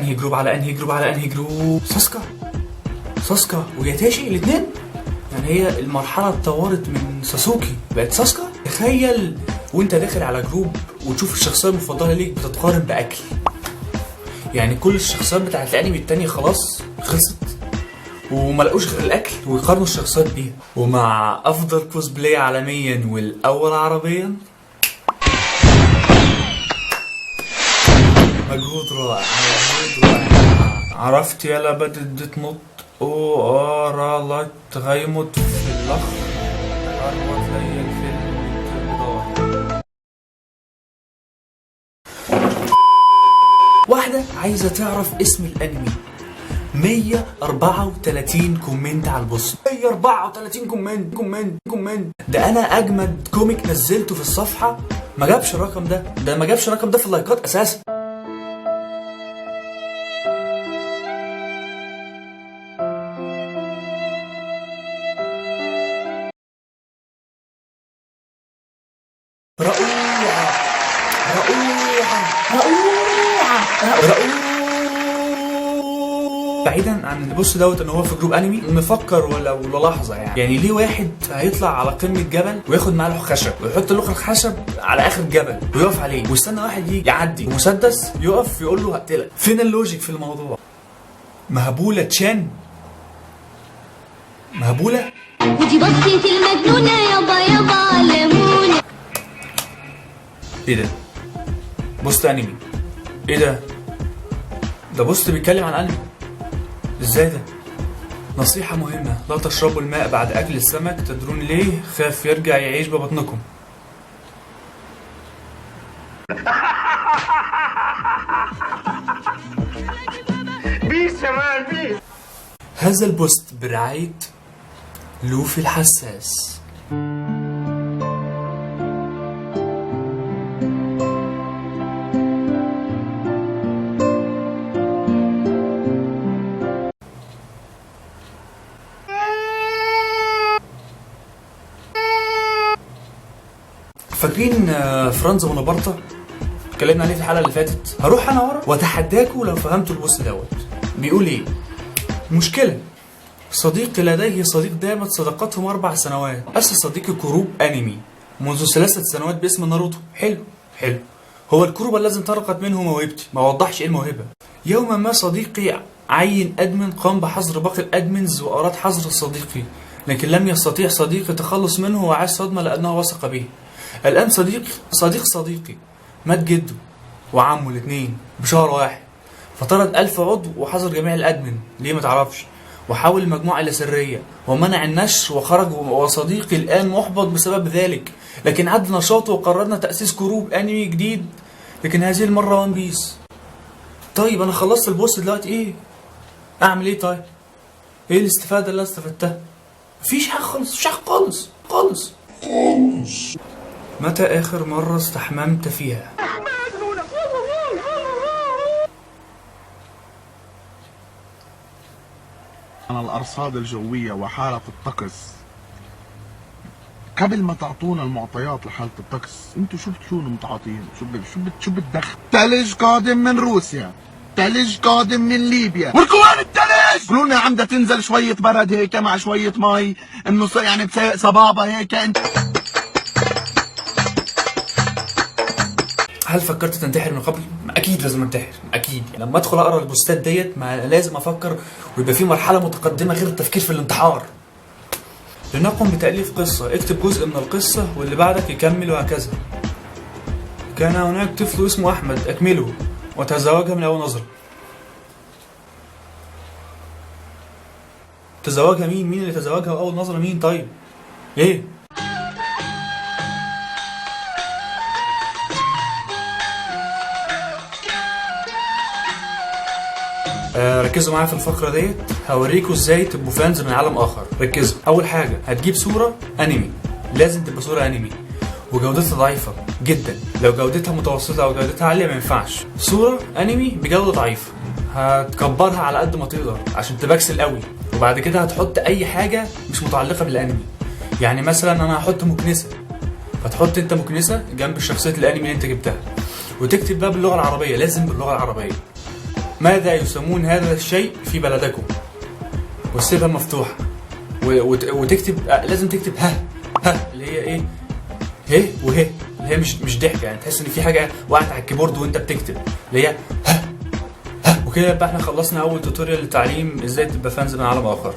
انهي جروب على انهي جروب على انهي جروب. ساسكا وياتاشي الاثنين، يعني هي المرحله اتطورت من ساسوكي بقت ساسكا. تخيل وانت داخل على جروب وتشوف الشخصيه المفضله ليك بتتقارن باكل، يعني كل الشخصيات بتاعت الانمي التانية خلاص خلصت وما لقوش غير الاكل ويقارنوا الشخصيات بيها. ومع افضل كوسبلاي عالميا والاول عربيا، مجهود رائع. عرفت يلا بدت تنط لايت غيمت في اللخ أروت زي الفيلم. واحدة عايزة تعرف اسم الانمي، 134 كومنت على البوست. 134 كومنت. ده انا اجمد كوميك نزلته في الصفحة ما جابش الرقم ده ما جابش الرقم ده في اللايكات اساسا. بعيدا عن البوست دوت ان هو في جروب انمي، نفكر ولا لحظه يعني ليه واحد هيطلع على قمه جبل وياخد معاه لوح خشب ويحط اللوح الخشب على اخر الجبل ويقف عليه ويستنى واحد يجي يعدي بمسدس يقف يقول له هقتلك؟ فين اللوجيك في الموضوع؟ مهبوله تشان، مهبوله. ودي بصيتي المجنونه يابا علموني. ايه ده؟ بوست انمي؟ ايه ده بوست بيتكلم عن انمي؟ ازاي ده؟ نصيحة مهمة، لا تشربوا الماء بعد اكل السمك. تدرون ليه؟ خاف يرجع يعيش ببطنكم. بيس يا مان بيس. هذا البوست برعاية لوفي الحساس. فاكرين فرانز بونابرتا؟ اتكلمنا عليه في الحلقه اللي فاتت. هروح انا ورا واتحداكوا لو فهمتوا البوست دوت. بيقول ايه؟ مشكله، صديقي لديه صديق دامت صداقتهم 4 سنوات. اسس صديقي كروب انمي منذ 3 سنوات باسم ناروتو. حلو. هو الكروب الذي انطلقت منه موهبتي، ما وضحش ايه الموهبه. يوما ما صديقي عين ادمن قام بحظر باقي الادمنز واراد حظر صديقي، لكن لم يستطيع صديقي التخلص منه وعاش صدمه لانه وثق به. الآن صديقي مات جده وعمه الاثنين بشهر واحد، فطرد 1000 عضو وحظر جميع الأدمن. ليه ما تعرفش؟ وحول المجموعة إلى سرية ومنع النشر وخرج، وصديقي الآن محبط بسبب ذلك، لكن عد نشاطه وقررنا تأسيس كروب أنمي جديد، لكن هذه المرة وان بيس. طيب أنا خلصت البوست دلوقتي إيه؟ أعمل إيه طيب؟ إيه الاستفادة اللي استفدتها؟ مفيش حاجة خالص. متى آخر مرة استحممت فيها؟ عن الأرصاد الجوية وحالة الطقس. قبل ما تعطونا المعطيات لحالة الطقس، انتوا شو بتكونوا متعاطين؟ شو بتدخل؟ ثلج قادم من روسيا، ثلج قادم من ليبيا، والكوين الثلج! قولوا لنا عم تنزل شوية برد هيك مع شوية مي، انه يعني صبابة هيك. انت هل فكرت تنتحر من قبل؟ اكيد لازم انتحر، اكيد. لما ادخل اقرا البوستات ديت ما لازم افكر ويبقى في مرحله متقدمه غير التفكير في الانتحار. لنقم بتاليف قصه، اكتب جزء من القصه واللي بعدك يكمل وهكذا. كان هناك طفل اسمه احمد، اكمله. وتزوجها من اول نظره. تزوجها مين اللي تزوجها اول نظره؟ مين طيب؟ ايه؟ ركزوا معايا في الفقرة ديت، هوريكوا ازاي تبقوا فانز من عالم اخر. ركزوا. اول حاجة هتجيب صورة انمي، لازم تبقى صورة انمي وجودتها ضعيفة جدا. لو جودتها متوسطة او جودتها عالية ما ينفعش. صورة انمي بجودة ضعيفة هتكبرها على قد ما تقدر عشان تبكسل قوي، وبعد كده هتحط اي حاجة مش متعلقة بالانمي. يعني مثلا انا هحط مكنسة، فتحط انت مكنسة جنب شخصية الانمي اللي انت جبتها، وتكتب بقى باللغة العربية، لازم باللغة العربية. ماذا يسمون هذا الشيء في بلدكم، وتسيبها مفتوحه وتكتب. لازم تكتب ها اللي هي ايه، ه وه اللي هي مش ضحك يعني، تحس ان في حاجه وقعت على الكيبورد وانت بتكتب، اللي هي ها. وكده يبقى احنا خلصنا اول توتوريال لتعليم ازاي تبقى فانز من عالم اخر.